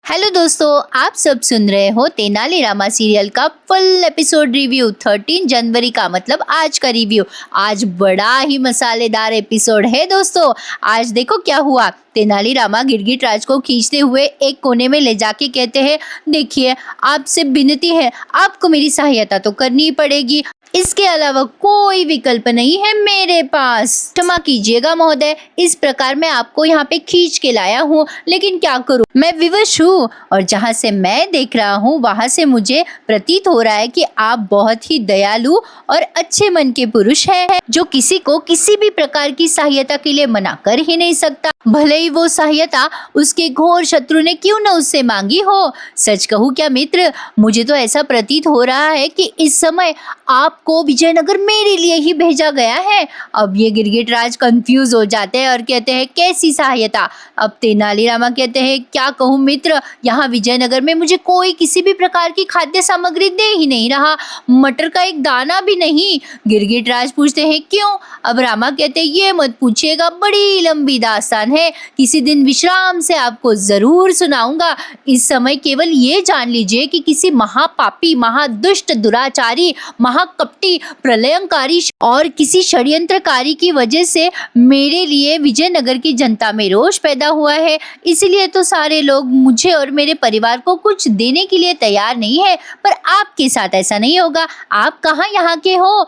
Hello दोस्तों, आप सब सुन रहे हो तेनालीरामा सीरियल का फुल एपिसोड रिव्यू। 13 जनवरी का मतलब आज का रिव्यू। आज बड़ा ही मसालेदार एपिसोड है दोस्तों। आज देखो क्या हुआ। तेनालीरामा गिरगिट राज को खींचते हुए एक कोने में ले जाके कहते हैं, देखिए आपसे विनती है, आपको मेरी सहायता तो करनी ही पड़ेगी, इसके अलावा कोई विकल्प नहीं है मेरे पास। क्षमा कीजिएगा महोदय, इस प्रकार मैं आपको यहाँ पे खींच के लाया हूँ, लेकिन क्या करूँ, मैं विवश हूँ। और जहाँ से मैं देख रहा हूँ वहाँ से मुझे प्रतीत हो रहा है कि आप बहुत ही दयालु और अच्छे मन के पुरुष हैं, जो किसी को किसी भी प्रकार की सहायता के लिए मना कर ही नहीं सकता, भले ही वो सहायता उसके घोर शत्रु ने क्यों न उससे मांगी हो। सच कहूँ क्या मित्र, मुझे तो ऐसा प्रतीत हो रहा है कि इस समय आपको विजयनगर मेरे लिए ही भेजा गया है। अब ये गिरगिट राज कंफ्यूज हो जाते हैं और कहते हैं, कैसी सहायता। अब तेनालीरामा कहते हैं, क्या कहूँ मित्र, यहाँ विजयनगर में मुझे कोई किसी भी प्रकार की खाद्य सामग्री दे ही नहीं रहा, मटर का एक दाना भी नहीं। गिरगिट राज पूछते हैं, क्यों। अब रामा कहते हैं, ये मत पूछिएगा, बड़ी लंबी दास्तान है, किसी दिन विश्राम से आपको जरूर सुनाऊंगा। इस समय केवल ये जान लीजिए कि किसी महापापी, महादुष्ट, दुराचारी, महाकपटी, प्रलयंकारी और किसी षड्यंत्रकारी की वजह से मेरे लिए विजयनगर की जनता में रोष पैदा हुआ है। इसलिए तो सारे लोग मुझे और मेरे परिवार को कुछ देने के लिए तैयार नहीं है, पर आपके साथ ऐसा नहीं होगा। आप कहाँ यहाँ के हो,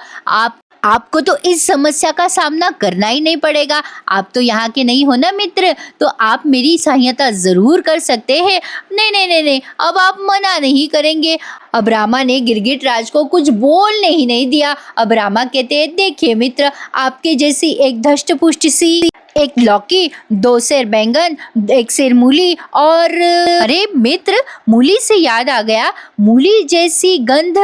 आपको तो इस समस्या का सामना करना ही नहीं पड़ेगा। आप तो यहाँ के नहीं हो ना मित्र, तो आप मेरी सहायता जरूर कर सकते हैं। नहीं नहीं नहीं नहीं, अब आप मना नहीं करेंगे। अब रामा ने गिरगिट राज को कुछ बोलने ही नहीं दिया। अब रामा कहते हैं, देखिए मित्र, आपके जैसी एक धष्ट पुष्ट सी, एक लौकी, 2 सेर बैंगन, 1 सेर मूली और अरे मित्र, मूली से याद आ गया, मूली जैसी गंध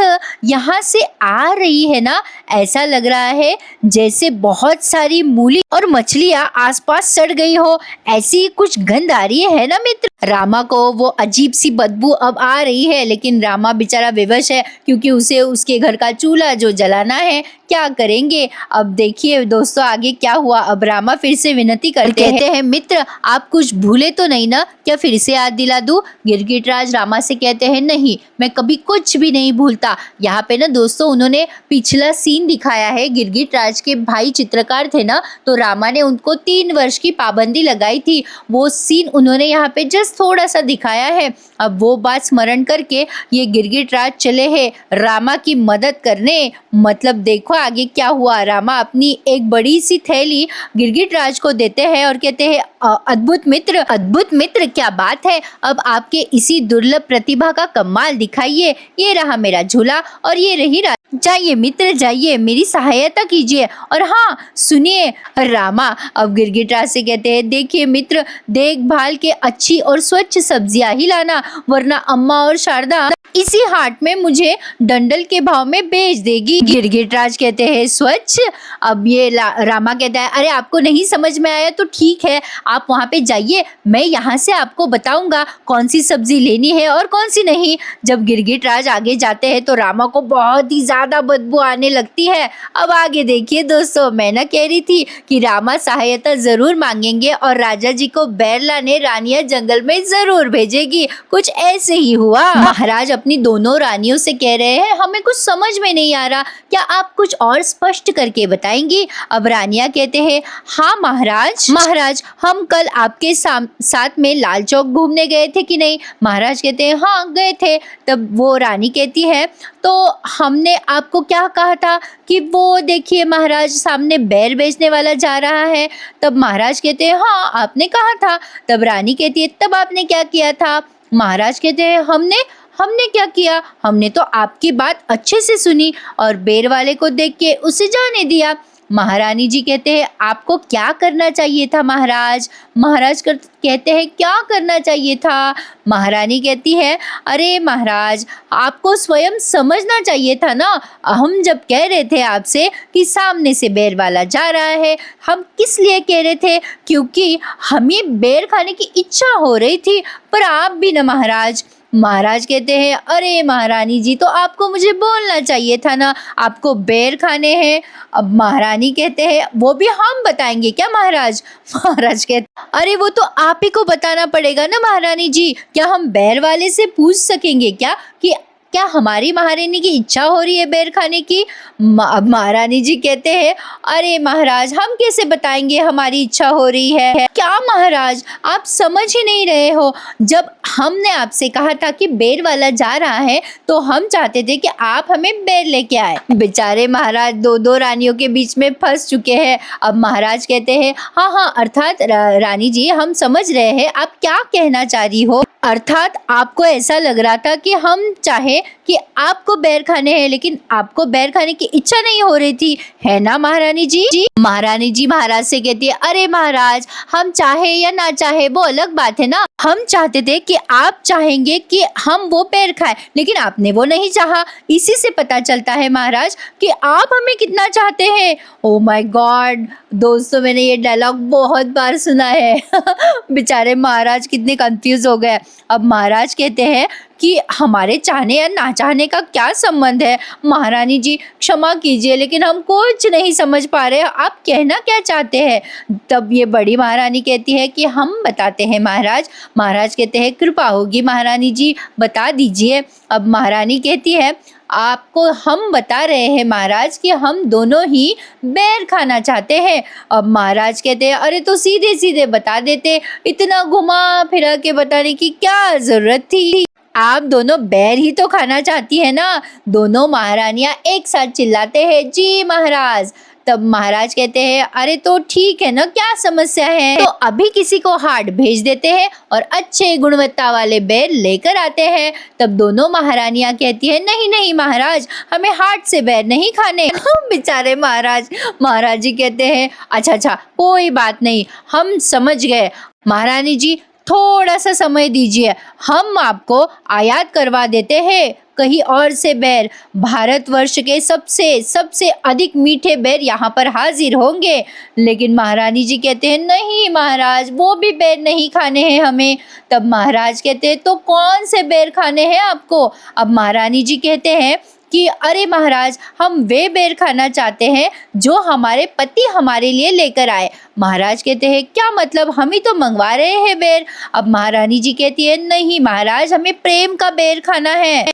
यहाँ से आ रही है ना। ऐसा लग रहा है जैसे बहुत सारी मूली और मछलियाँ आसपास सड़ गई हो, ऐसी कुछ गंध आ रही है ना मित्र। रामा को वो अजीब सी बदबू अब आ रही है, लेकिन रामा बेचारा विवश है, क्योंकि उसे उसके घर का चूल्हा जो जलाना है। क्या करेंगे। अब देखिए दोस्तों आगे क्या हुआ। अब रामा फिर से विनती कहते हैं, मित्र आप कुछ भूले तो नहीं ना, क्या फिर से याद दिला दूं। गिरगिट राज रामा से कहते हैं, नहीं, मैं कभी कुछ भी नहीं भूलता। यहाँ पे ना दोस्तों उन्होंने पिछला सीन दिखाया है। गिरगिट राज के भाई चित्रकार थे ना, तो रामा ने उनको 3 वर्ष की पाबंदी लगाई थी, वो सीन उन्होंने यहाँ पे जस्ट थोड़ा सा दिखाया है। अब वो बात स्मरण करके ये गिरगिट राज चले हैं रामा की मदद करने। मतलब देखो आगे क्या हुआ। रामा अपनी एक बड़ी सी थैली गिरगिट राज को देते हैं और कहते हैं, अद्भुत मित्र, क्या बात है। अब आपके इसी दुर्लभ प्रतिभा का कमाल दिखाइए। ये रहा मेरा झूला और ये रही जाइए मित्र, जाइए, मेरी सहायता कीजिए। और हाँ सुनिए रामा, अब गिरगिट राज से कहते हैं, देखिए मित्र, देखभाल के अच्छी और स्वच्छ सब्जियां ही लाना, वरना अम्मा और शारदा इसी हाट में मुझे डंडल के भाव में बेच देगी। गिरगिट राज कहते हैं, स्वच्छ। अब ये रामा कहता है, अरे आपको नहीं समझ में आया तो ठीक है, आप वहाँ पे जाइए, मैं यहाँ से आपको बताऊंगा कौन सी सब्जी लेनी है और कौन सी नहीं। जब गिरगिट राज आगे जाते हैं तो रामा को बहुत ही ज्यादा बदबू आने लगती है। अब आगे देखिए दोस्तों, मैं ना कह रही थी कि रामा सहायता जरूर मांगेंगे और राजा जी को बैरला ने रानियां जंगल में जरूर भेजेगी। कुछ ऐसे ही हुआ। महाराज अपनी दोनों रानियों से कह रहे हैं, हमें कुछ समझ में नहीं आ रहा, क्या आप कुछ और स्पष्ट करके बताएंगी। अब रानियां कहते हैं, हाँ महाराज, हम कल आपके साथ में लाल चौक घूमने गए थे कि नहीं। महाराज कहते हैं, हाँ गए थे। तब वो रानी कहती है, तो हमने आपको क्या कहा था कि वो देखिए महाराज सामने बैर बेचने वाला जा रहा है। तब महाराज कहते हैं, हाँ आपने कहा था। तब रानी कहती है, तब आपने क्या किया था। महाराज कहते हैं, हमने क्या किया, हमने तो आपकी बात अच्छे से सुनी और बेर वाले को देख के उसे जाने दिया। महारानी जी कहते हैं, आपको क्या करना चाहिए था महाराज। महाराज कहते हैं, क्या करना चाहिए था। महारानी कहती है, अरे महाराज आपको स्वयं समझना चाहिए था ना। हम जब कह रहे थे आपसे कि सामने से बेर वाला जा रहा है, हम किस लिए कह रहे थे, क्योंकि हमें बेर खाने की इच्छा हो रही थी। पर आप भी ना महाराज, महाराज कहते हैं अरे महारानी जी, तो आपको मुझे बोलना चाहिए था ना, आपको बेर खाने हैं। अब महारानी कहते हैं वो भी हम बताएंगे क्या महाराज? महाराज कहते अरे वो तो आप ही को बताना पड़ेगा ना महारानी जी, क्या हम बेर वाले से पूछ सकेंगे क्या कि क्या हमारी महारानी की इच्छा हो रही है बेर खाने की? अब महारानी जी कहते हैं अरे महाराज, हम कैसे बताएंगे हमारी इच्छा हो रही है? क्या महाराज, आप समझ ही नहीं रहे हो? जब हमने आपसे कहा था कि बेर वाला जा रहा है तो हम चाहते थे कि आप हमें बेर लेके आए। बेचारे महाराज दो दो रानियों के बीच में फंस चुके हैं। अब महाराज कहते हैं हाँ हाँ, अर्थात रानी जी हम समझ रहे हैं आप क्या कहना चाह रही हो। अर्थात आपको ऐसा लग रहा था कि हम चाहे कि आपको बेर खाने हैं, लेकिन आपको बेर खाने की इच्छा नहीं हो रही थी, है ना महारानी जी? महारानी जी महाराज से कहती है अरे महाराज, हम चाहे या ना चाहे वो अलग बात है ना। हम चाहते थे कि आप चाहेंगे कि हम वो बेर खाएं, लेकिन आपने वो नहीं चाहा। इसी से पता चलता है महाराज कि आप हमें कितना चाहते हैं। ओ माय गॉड दोस्तों, मैंने ये डायलॉग बहुत बार सुना है। बेचारे महाराज कितने कंफ्यूज हो गए। अब महाराज कहते हैं कि हमारे चाहने या ना चाहने का क्या संबंध है? महारानी जी क्षमा कीजिए, लेकिन हम कुछ नहीं समझ पा रहे, आप कहना क्या चाहते हैं? तब ये बड़ी महारानी कहती है कि हम बताते हैं महाराज। महाराज कहते हैं कृपा होगी महारानी जी, बता दीजिए। अब महारानी कहती है आपको हम बता रहे हैं महाराज कि हम दोनों ही बेर खाना चाहते हैं। अब महाराज कहते हैं अरे तो सीधे सीधे बता देते, इतना घुमा फिरा के बताने की क्या जरूरत थी? आप दोनों बेर ही तो खाना चाहती है ना? दोनों महारानियां एक साथ चिल्लाते हैं जी महाराज। तब महाराज कहते हैं अरे तो ठीक है ना, क्या समस्या है? तो अभी किसी को हाट भेज देते हैं और अच्छे गुणवत्ता वाले बेर लेकर आते हैं। तब दोनों महारानियां कहती है नहीं नहीं महाराज, हमें हाट से बेर नहीं खाने। बेचारे महाराज जी कहते हैं अच्छा कोई बात नहीं, हम समझ गए। महारानी जी थोड़ा सा समय दीजिए, हम आपको आयात करवा देते हैं कहीं और से बेर। भारतवर्ष के सबसे अधिक मीठे बेर यहाँ पर हाजिर होंगे। लेकिन महारानी जी कहते हैं नहीं महाराज, वो भी बेर नहीं खाने हैं हमें। तब महाराज कहते हैं तो कौन से बेर खाने हैं आपको? अब महारानी जी कहते हैं कि अरे महाराज, हम वे बेर खाना चाहते हैं जो हमारे पति हमारे लिए लेकर आए। महाराज कहते हैं क्या मतलब, हम ही तो मंगवा रहे हैं बेर। अब महारानी जी कहती है नहीं महाराज, हमें प्रेम का बेर खाना है।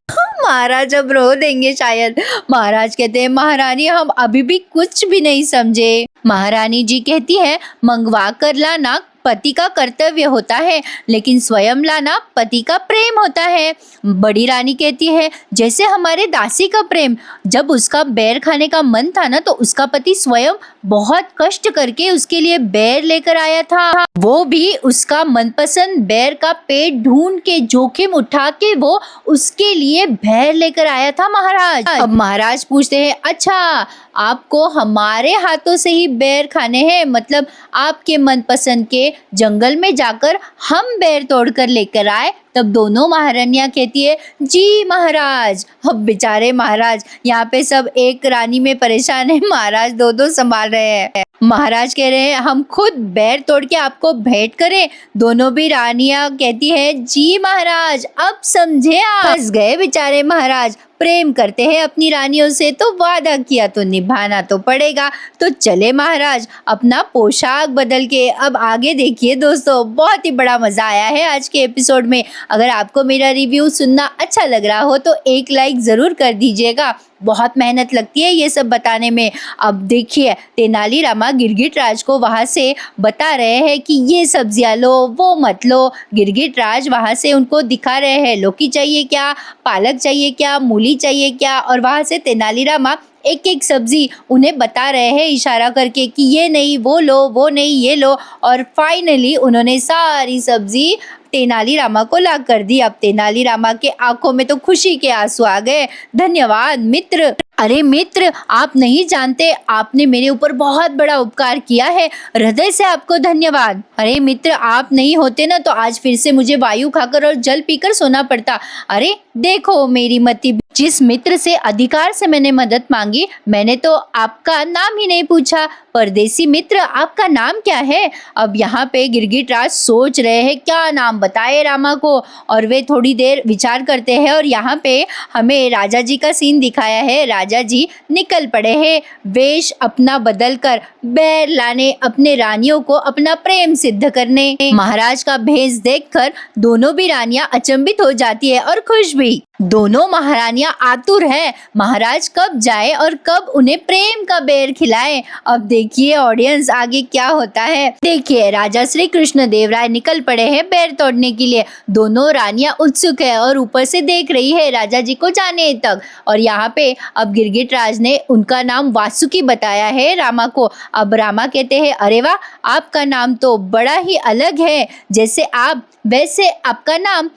महाराज अब रो देंगे शायद। महाराज कहते हैं महारानी, हम अभी भी कुछ भी नहीं समझे। महारानी जी कहती है मंगवा कर लाना पति का कर्तव्य होता है, लेकिन स्वयं लाना पति का प्रेम होता है। बड़ी रानी कहती है जैसे हमारे दासी का प्रेम, जब उसका बेर खाने का मन था ना तो उसका पति स्वयं बहुत कष्ट करके उसके लिए बेर लेकर आया था। वो भी उसका मनपसंद बेर का पेट ढूंढ के जोखिम उठा के वो उसके लिए बेर लेकर आया था महाराज। अब महाराज पूछते हैं अच्छा, आपको हमारे हाथों से ही बेर खाने हैं, मतलब आपके मनपसंद के जंगल में जाकर हम बेर तोड़कर लेकर आए? तब दोनों महारानियां कहती है जी महाराज। अब बेचारे महाराज, यहाँ पे सब एक रानी में परेशान है, महाराज दो संभाल रहे हैं। महाराज कह रहे हैं हम खुद बेर तोड़ के आपको भेंट करें। दोनों भी रानियां कहती है जी महाराज, अब समझे आप। फंस गए बेचारे महाराज। प्रेम करते हैं अपनी रानियों से तो वादा किया तो निभाना तो पड़ेगा। तो चले महाराज अपना पोशाक बदल के अब आगे देखिए दोस्तों, बहुत ही बड़ा मजा आया है आज के एपिसोड में। अगर आपको मेरा रिव्यू सुनना अच्छा लग रहा हो तो एक लाइक जरूर कर दीजिएगा, बहुत मेहनत लगती है ये सब बताने में। अब देखिए तेनालीरामा गिरगिट राज को वहाँ से बता रहे हैं कि ये सब्जियाँ लो वो मत लो। गिरगिट राज वहाँ से उनको दिखा रहे हैं लौकी चाहिए क्या, पालक चाहिए क्या, मूली चाहिए क्या, और वहाँ से तेनालीरामा एक एक सब्जी उन्हें बता रहे हैं इशारा करके कि ये नहीं वो लो, वो नहीं ये लो। और फाइनली उन्होंने सारी सब्जी तेनालीरामा को ला कर दी। अब तेनालीरामा के आंखों में तो खुशी के आंसू आ गए। धन्यवाद मित्र। अरे मित्र, आप नहीं जानते, आपने मेरे ऊपर बहुत बड़ा उपकार किया है, हृदय से आपको धन्यवाद। अरे मित्र, आप नहीं होते ना तो आज फिर से मुझे वायु खाकर और जल पीकर सोना पड़ता। अरे देखो मेरी मति, जिस मित्र से अधिकार से मैंने मदद मांगी, मैंने तो आपका नाम ही नहीं पूछा, परदेसी मित्र, आपका नाम क्या है? अब यहाँ पे गिरगिटराज सोच रहे हैं क्या नाम बताए रामा को, और वे थोड़ी देर विचार करते हैं और यहाँ पे हमें राजा जी का सीन दिखाया है। राजा जी निकल पड़े हैं वेश अपना बदल कर बैर लाने, अपने रानियों को अपना प्रेम सिद्ध करने। महाराज का भेष देखकर दोनों भी रानियां अचंभित हो जाती है और खुश भी। दोनों महारानियां आतुर है महाराज कब जाए और कब उन्हें प्रेम का बेर खिलाए। अब देखिए ऑडियंस आगे क्या होता है। देखिए राजा श्री कृष्ण देव राय निकल पड़े हैं बेर तोड़ने के लिए। दोनों रानियां उत्सुक है और ऊपर से देख रही है राजा जी को जाने तक। और यहाँ पे अब गिरगिटराज ने उनका नाम वासुकी बताया है रामा को। अब रामा कहते हैं अरे वाह, आपका नाम तो बड़ा ही अलग है, जैसे आप वैसे आपका नाम।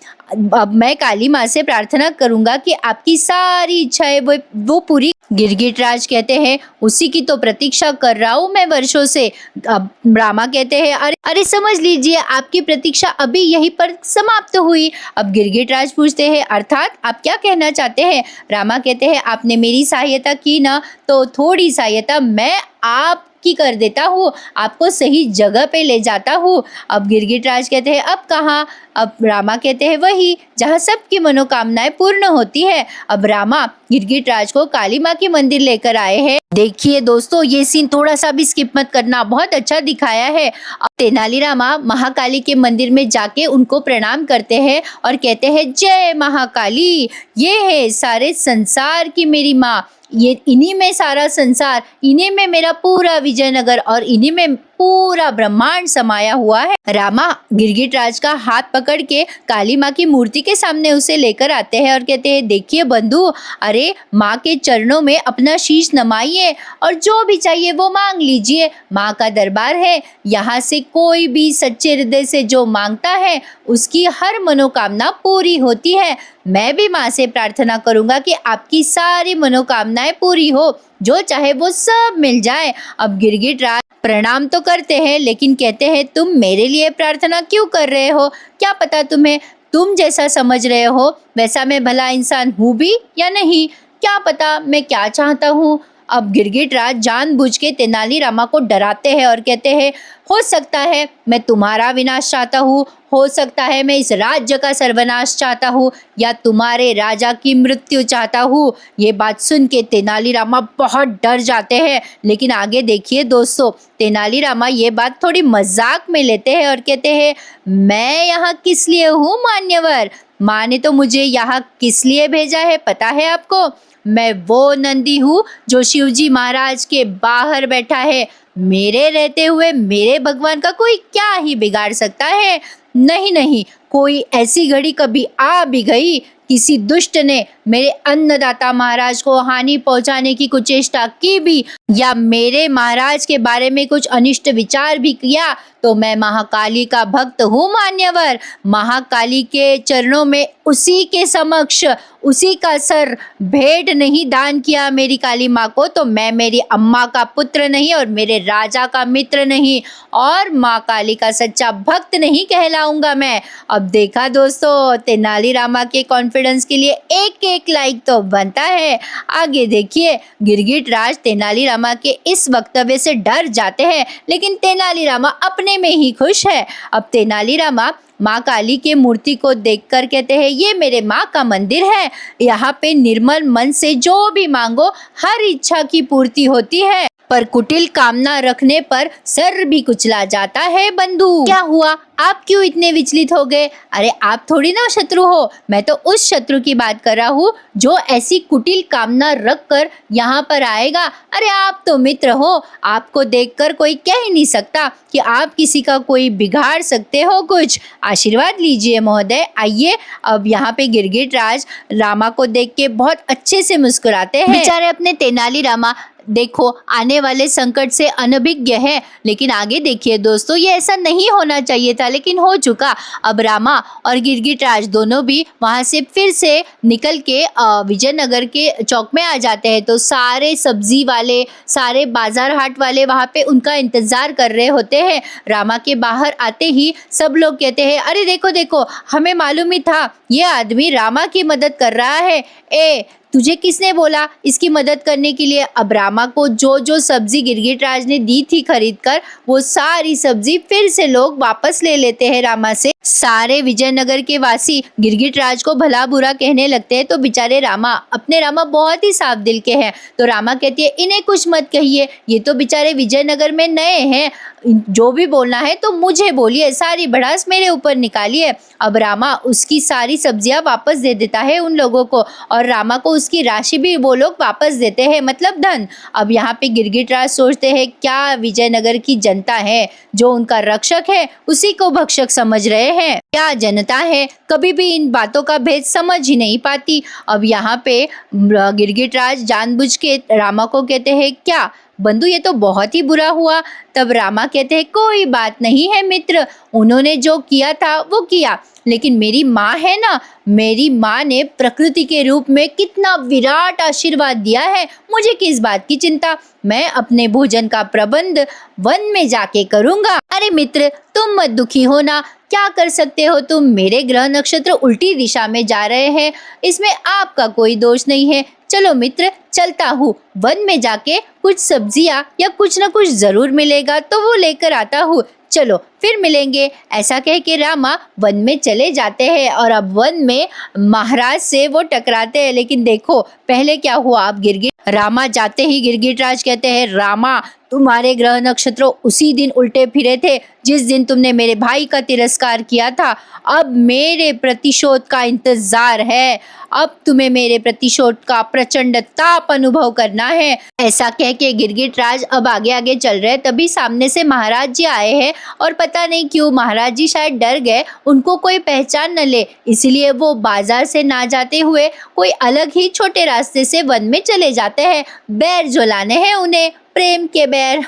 अब मैं काली माँ से प्रार्थना करूंगा कि आपकी सारी इच्छाएं वो पूरी। गिरगिटराज कहते हैं उसी की तो प्रतीक्षा कर रहा हूँ मैं वर्षों से। अब रामा कहते हैं अरे समझ लीजिए आपकी प्रतीक्षा अभी यहीं पर समाप्त हुई। अब गिरगिटराज पूछते हैं अर्थात आप क्या कहना चाहते हैं? रामा कहते हैं आपने मेरी सहायता की ना, तो थोड़ी सहायता मैं आप की कर देता हूँ, आपको सही जगह पे ले जाता हूँ। अब गिरगिटराज कहते हैं अब कहाँ? अब रामा कहते हैं वही जहाँ सबकी मनोकामनाएं पूर्ण होती है। अब रामा गिरगिटराज को काली माँ की मंदिर लेकर आए हैं। देखिए दोस्तों ये सीन थोड़ा सा भी स्किप मत करना, बहुत अच्छा दिखाया है। अब तेनालीरामा महाकाली के मंदिर में जाके उनको प्रणाम करते हैं और कहते हैं जय महाकाली, ये है सारे संसार की मेरी माँ, ये इन्हीं में सारा संसार, इन्हीं में मेरा पूरा विजयनगर और इन्हीं में पूरा ब्रह्मांड समाया हुआ है। रामा गिरगिटराज का हाथ पकड़ के काली माँ की मूर्ति के सामने उसे लेकर आते हैं और कहते हैं देखिए बंधु, अरे माँ के चरणों में अपना शीश नमाइए और जो भी चाहिए वो मांग लीजिए। माँ का दरबार है, यहाँ से कोई भी सच्चे हृदय से जो मांगता है उसकी हर मनोकामना पूरी होती है। मैं भी माँ से प्रार्थना करूंगा कि आपकी सारी मनोकामनाएं पूरी हो, जो चाहे वो सब मिल जाए। अब गिरगिटराज प्रणाम तो करते हैं लेकिन कहते हैं तुम मेरे लिए प्रार्थना क्यों कर रहे हो? क्या पता तुम्हें, तुम जैसा समझ रहे हो वैसा मैं भला इंसान हूँ भी या नहीं, क्या पता मैं क्या चाहता हूँ। अब गिरगिटराज जानबूझ के तेनालीरामा को डराते हैं और कहते हैं हो सकता है मैं तुम्हारा विनाश चाहता हूँ, हो सकता है मैं इस राज्य का सर्वनाश चाहता हूँ या तुम्हारे राजा की मृत्यु चाहता हूँ। ये बात सुन के तेनालीरामा बहुत डर जाते हैं। लेकिन आगे देखिए दोस्तों, तेनालीरामा ये बात थोड़ी मजाक में लेते हैं और कहते हैं मैं यहाँ किस लिए हूँ मान्यवर? माँ ने तो मुझे यहाँ किस लिए भेजा है पता है आपको? मैं वो नंदी हूँ जो शिवजी महाराज के बाहर बैठा है। मेरे रहते हुए मेरे भगवान का कोई क्या ही बिगाड़ सकता है? नहीं नहीं, कोई ऐसी घड़ी कभी आ भी गई, किसी दुष्ट ने मेरे अन्नदाता महाराज को हानि पहुंचाने की कुचेष्टा की भी या मेरे महाराज के बारे में कुछ अनिष्ट विचार भी किया तो मैं महाकाली का भक्त हूँ मान्यवर। महाकाली के चरणों में उसी के समक्ष उसी का सर भेंट नहीं दान किया मेरी काली माँ को तो मैं मेरी अम्मा का पुत्र नहीं और मेरे राजा का मित्र नहीं और माँ काली का सच्चा भक्त नहीं कहलाऊंगा मैं। अब देखा दोस्तों, तेनालीरामा के कॉन्फिडेंस के लिए एक एक लाइक तो बनता है। आगे देखिए, गिरगिटराज तेनालीरामा के इस वक्तव्य से डर जाते हैं लेकिन तेनालीरामा अपने में ही खुश है। अब तेनालीरामा माँ काली के मूर्ति को देखकर कहते हैं ये मेरे माँ का मंदिर है, यहाँ पे निर्मल मन से जो भी मांगो हर इच्छा की पूर्ति होती है, पर कुटिल कामना रखने पर सर भी कुचला जाता है बंधु। क्या हुआ, आप क्यों इतने विचलित हो गए? अरे आप थोड़ी ना शत्रु हो, मैं तो उस शत्रु की बात कर रहा हूँ जो ऐसी कुटिल कामना रख कर यहाँ पर आएगा। अरे आप तो मित्र हो, आपको देखकर कोई कह ही नहीं सकता कि आप किसी का कोई बिगाड़ सकते हो कुछ। आशीर्वाद लीजिए महोदय। आइए। अब यहाँ पे गिरगिटराज रामा को देख के बहुत अच्छे से मुस्कुराते हैं। बेचारे अपने तेनालीरामा देखो आने वाले संकट से अनभिज्ञ है, लेकिन आगे देखिए दोस्तों, ये ऐसा नहीं होना चाहिए था लेकिन हो चुका। अब रामा और गिरगिटराज दोनों भी वहां से फिर से निकल के विजयनगर के चौक में आ जाते हैं तो सारे सब्जी वाले, सारे बाजार हाट वाले वहां पे उनका इंतजार कर रहे होते हैं। रामा के बाहर आते ही सब लोग कहते हैं अरे देखो देखो, हमें मालूम ही था ये आदमी रामा की मदद कर रहा है। ए तुझे किसने बोला इसकी मदद करने के लिए? अब रामा को जो जो सब्जी गिरगिटराज ने दी थी खरीद कर, वो सारी सब्जी फिर से लोग वापस ले लेते हैं रामा से। सारे विजयनगर के वासी गिरगिटराज को भला बुरा कहने लगते हैं। तो बेचारे रामा बहुत ही साफ दिल के हैं। तो रामा कहती है, इन्हें कुछ मत कहिए, ये तो बेचारे विजयनगर में नए हैं, जो भी बोलना है तो मुझे बोलिए, सारी भड़ास मेरे ऊपर निकालिए। अब रामा उसकी सारी सब्जियां वापस दे देता है उन लोगों को, और रामा को उसकी राशि भी वो लोग वापस देते हैं, मतलब धन। अब यहाँ पे गिरगिटराज सोचते हैं, क्या विजयनगर की जनता है जो उनका रक्षक है उसी को भक्षक समझ रहे हैं? क्या जनता है कभी भी इन बातों का भेद समझ ही नहीं पाती। अब यहाँ पे गिरगिटराज जानबूझ के रामा को कहते हैं, क्या बंधु ये तो बहुत ही बुरा हुआ। तब रामा कहते हैं, कोई बात नहीं है मित्र, उन्होंने जो किया था वो किया, लेकिन मेरी माँ है ना, मेरी माँ ने प्रकृति के रूप में कितना विराट आशीर्वाद दिया है, मुझे किस बात की चिंता। मैं अपने भोजन का प्रबंध वन में जाके करूँगा। अरे मित्र तुम मत दुखी हो ना, क्या कर सकते हो तुम, मेरे ग्रह नक्षत्र उल्टी दिशा में जा रहे हैं, इसमें आपका कोई दोष नहीं है। चलो मित्र चलता हूँ, वन में जाके कुछ सब्जियाँ या कुछ न कुछ जरूर मिलेगा तो वो लेकर आता हूँ, चलो फिर मिलेंगे। ऐसा कह के रामा वन में चले जाते हैं और अब वन में महाराज से वो टकराते हैं। लेकिन देखो पहले क्या हुआ। अब रामा जाते ही गिरगिटराज कहते हैं, रामा तुम्हारे ग्रह नक्षत्र उसी दिन उल्टे फिरे थे जिस दिन तुमने मेरे भाई का तिरस्कार किया था। अब मेरे प्रतिशोध का इंतजार है, अब तुम्हें मेरे प्रतिशोध का प्रचंड ताप अनुभव करना है। ऐसा कह के गिरगिटराज अब आगे आगे चल रहे, तभी सामने से महाराज जी आए हैं और पता नहीं क्यों महाराज जी शायद डर गए, उनको कोई पहचान न ले, इसलिए वो बाजार से ना जाते हुए कोई अलग ही छोटे रास्ते से वन में चले जाते हैं। बैर जो लाने हैं उन्हें, प्रेम के बैर।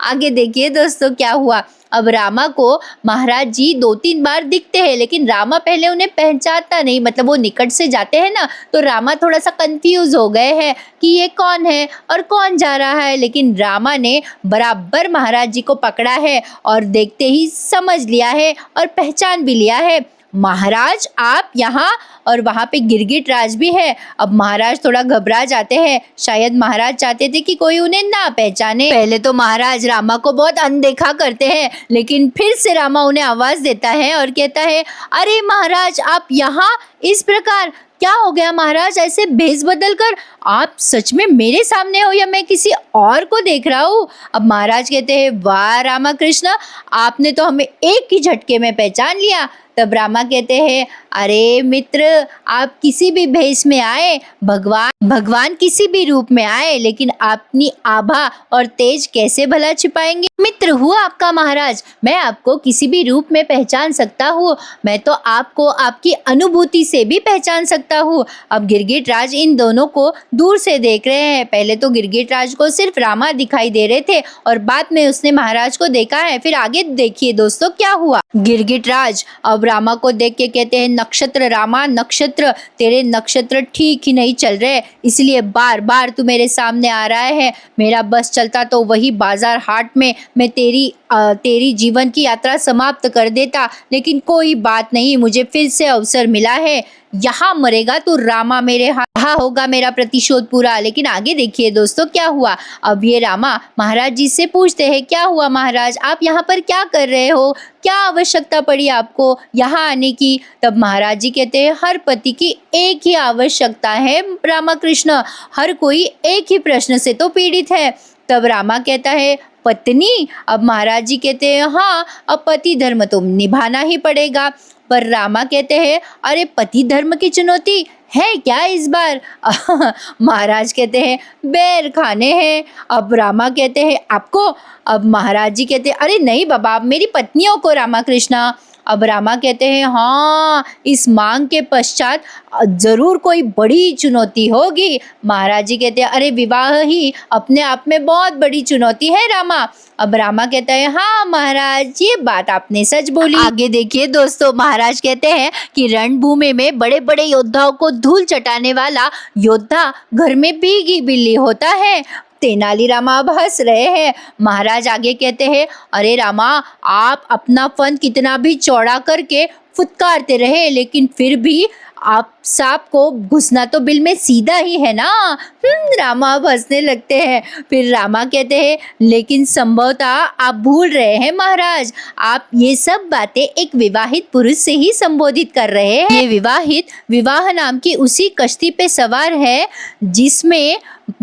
आगे देखिए दोस्तों क्या हुआ। अब रामा को महाराज जी 2-3 बार दिखते हैं, लेकिन रामा पहले उन्हें पहचानता नहीं, मतलब वो निकट से जाते हैं ना, तो रामा थोड़ा सा कंफ्यूज हो गए हैं कि ये कौन है और कौन जा रहा है। लेकिन रामा ने बराबर महाराज जी को पकड़ा है और देखते ही समझ लिया है और पहचान भी लिया है। महाराज आप यहाँ, और वहाँ पे गिरगिटराज भी है। अब महाराज थोड़ा घबरा जाते हैं, शायद महाराज चाहते थे कि कोई उन्हें ना पहचाने। पहले तो महाराज रामा को बहुत अनदेखा करते हैं, लेकिन फिर से रामा उन्हें आवाज देता है और कहता है, अरे महाराज आप यहाँ इस प्रकार, क्या हो गया महाराज, ऐसे भेष बदल कर आप सच में मेरे सामने हो या मैं किसी और को देख रहा हूँ? अब महाराज कहते हैं, वाह रामा कृष्ण, आपने तो हमें एक ही झटके में पहचान लिया। तब रामा कहते हैं, अरे मित्र आप किसी भी भेष में आए, भगवान किसी भी रूप में आए, लेकिन अपनी आभा और तेज कैसे भला छिपाएंगे? मित्र हूँ आपका महाराज, मैं आपको किसी भी रूप में पहचान सकता हूँ, मैं तो आपको आपकी अनुभूति से भी पहचान सकता हूँ। अब गिरगिटराज इन दोनों को दूर से देख रहे हैं। पहले तो गिरगिटराज को सिर्फ रामा दिखाई दे रहे थे और बाद में उसने महाराज को देखा है। फिर आगे देखिए दोस्तों क्या हुआ। गिरगिटराज अब रामा को देख के कहते हैं, नक्षत्र रामा, नक्षत्र तेरे नक्षत्र ठीक ही नहीं चल रहे, इसलिए बार बार तू मेरे सामने आ रहा है। मेरा बस चलता तो वही बाजार हाट में मैं तेरी जीवन की यात्रा समाप्त कर देता, लेकिन कोई बात नहीं, मुझे फिर से अवसर मिला है। यहाँ मरेगा तो रामा मेरे यहाँ होगा मेरा प्रतिशोध पूरा। लेकिन आगे देखिए दोस्तों क्या हुआ। अब ये रामा महाराज जी से पूछते हैं, क्या हुआ महाराज, आप यहाँ पर क्या कर रहे हो, क्या आवश्यकता पड़ी आपको यहाँ आने की? तब महाराज जी कहते हैं, हर पति की एक ही आवश्यकता है रामा कृष्ण, हर कोई एक ही प्रश्न से तो पीड़ित है। तब रामा कहता है, पत्नी? अब महाराज जी कहते हैं, हाँ अब पति धर्म तो निभाना ही पड़ेगा। पर रामा कहते हैं, अरे पति धर्म की चुनौती है क्या इस बार? महाराज कहते हैं, बैर खाने हैं। अब रामा कहते हैं, आपको? अब महाराज जी कहते हैं, अरे नहीं बाबा, मेरी पत्नियों को रामा कृष्णा। अब रामा कहते हैं, हाँ इस मांग के पश्चात जरूर कोई बड़ी चुनौती होगी। महाराज जी कहते हैं, अरे विवाह ही अपने आप में बहुत बड़ी चुनौती है रामा। अब रामा कहता है, हाँ महाराज ये बात आपने सच बोली। आगे देखिए दोस्तों, महाराज कहते हैं कि रणभूमि में बड़े बड़े योद्धाओं को धूल चटाने वाला योद्धा घर में भीगी बिल्ली होता है। तेनालीरामा अब हंस रहे हैं। महाराज आगे कहते हैं, अरे रामा आप अपना फन कितना भी चौड़ा करके फुतकारते रहे, लेकिन फिर भी आप सांप को घुसना तो बिल में सीधा ही है ना। रामा अब हंसने लगते हैं। फिर रामा कहते हैं, लेकिन संभवतः आप भूल रहे हैं महाराज, आप ये सब बातें एक विवाहित पुरुष से ही संबोधित कर रहे हैं। ये विवाहित विवाह नाम की उसी कश्ती पे सवार है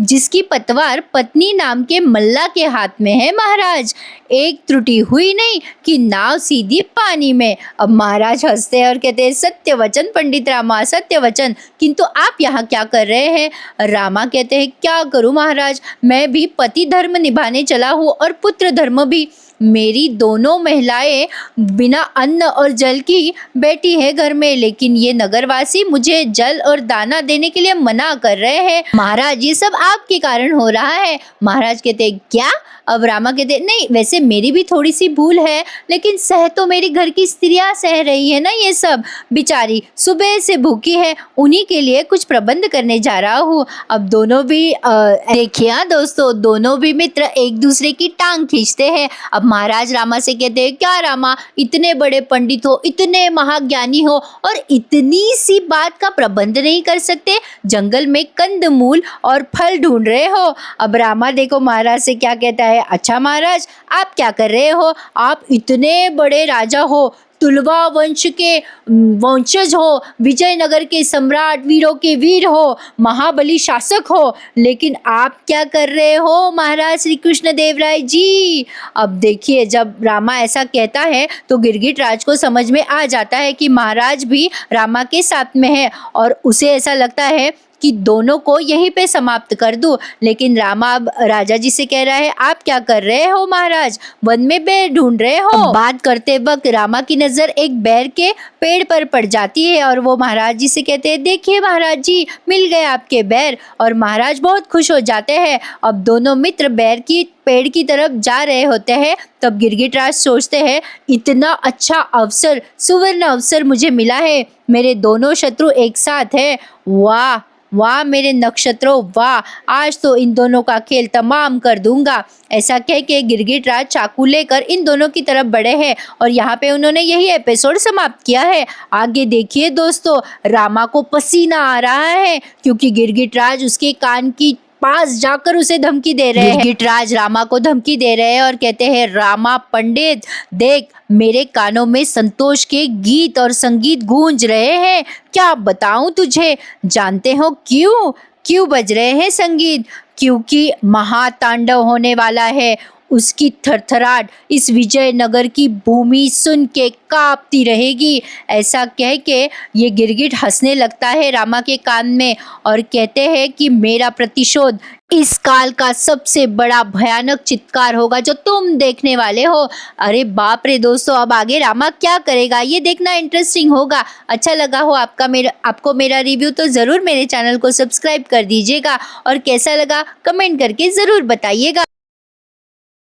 जिसकी पतवार पत्नी नाम के मल्ला के हाथ में है महाराज। एक त्रुटि हुई नहीं कि नाव सीधी पानी में। अब महाराज हंसते हैं और कहते हैं, सत्य वचन पंडित रामा, सत्य वचन। किंतु आप यहाँ क्या कर रहे हैं? रामा कहते हैं, क्या करूँ महाराज, मैं भी पति धर्म निभाने चला हूँ और पुत्र धर्म भी। मेरी दोनों महिलाएं बिना अन्न और जल की बैठी है घर में, लेकिन ये नगरवासी मुझे जल और दाना देने के लिए मना कर रहे हैं। महाराज ये सब आपके कारण हो रहा है। महाराज कहते हैं, क्या? अब रामा कहते हैं, नहीं, वैसे मेरी भी थोड़ी सी भूल है, लेकिन सह तो मेरी घर की स्त्रियां सह रही है ना, ये सब बेचारी सुबह से भूखी है, उन्हीं के लिए कुछ प्रबंध करने जा रहा हूँ। अब दोनों भी देखिए दोस्तों, दोनों भी मित्र एक दूसरे की टांग खींचते हैं। अब महाराज रामा से कहते हैं, क्या रामा, इतने बड़े पंडित हो, इतने महाज्ञानी हो और इतनी सी बात का प्रबंध नहीं कर सकते? जंगल में कंदमूल और फल ढूंढ रहे हो। अब रामा देखो महाराज से क्या कहता है, अच्छा महाराज आप क्या कर रहे हो? आप इतने बड़े राजा हो, तुलवा वंश के वंशज हो, विजयनगर के सम्राट, वीरों के वीर हो, महाबली शासक हो, लेकिन आप क्या कर रहे हो महाराज श्री कृष्ण देव राय जी? अब देखिए, जब रामा ऐसा कहता है तो गिरगिट राज को समझ में आ जाता है कि महाराज भी रामा के साथ में है और उसे ऐसा लगता है कि दोनों को यहीं पे समाप्त कर दूं। लेकिन रामा अब राजा जी से कह रहा है, आप क्या कर रहे हो महाराज? वन में बेर ढूंढ रहे हो? बात करते वक्त रामा की नजर एक बेर के पेड़ पर पड़ जाती है और वो महाराज जी से कहते हैं, देखिए महाराज जी, मिल गए आपके बेर। और महाराज बहुत खुश हो जाते हैं। अब दोनों मित्र बेर की पेड़ की तरफ जा रहे होते हैं। तब गिरगिट राज सोचते हैं, इतना अच्छा अवसर, सुवर्ण अवसर मुझे मिला है, मेरे दोनों शत्रु एक साथ हैं। वाह वाह मेरे नक्षत्रों, वाह, आज तो इन दोनों का खेल तमाम कर दूंगा। ऐसा कह के गिरगिट राज चाकू लेकर इन दोनों की तरफ बढ़े हैं और यहाँ पे उन्होंने यही एपिसोड समाप्त किया है। आगे देखिए दोस्तों, रामा को पसीना आ रहा है क्योंकि गिरगिट राज उसके कान की पास जाकर उसे धमकी दे रहे हैं। गिरगिट राज रामा को धमकी दे रहे हैं और कहते हैं, रामा पंडित देख, मेरे कानों में संतोष के गीत और संगीत गूंज रहे हैं। क्या बताऊं तुझे? जानते हो क्यों बज रहे हैं संगीत? क्योंकि महातांडव होने वाला है। उसकी थरथराट इस विजयनगर की भूमि सुन के कांपती रहेगी। ऐसा कह के ये गिरगिट हंसने लगता है रामा के कान में और कहते हैं कि मेरा प्रतिशोध इस काल का सबसे बड़ा भयानक चित्कार होगा जो तुम देखने वाले हो। अरे बाप रे दोस्तों, अब आगे रामा क्या करेगा ये देखना इंटरेस्टिंग होगा। अच्छा लगा हो आपको मेरा रिव्यू तो ज़रूर मेरे चैनल को सब्सक्राइब कर दीजिएगा और कैसा लगा कमेंट करके ज़रूर बताइएगा।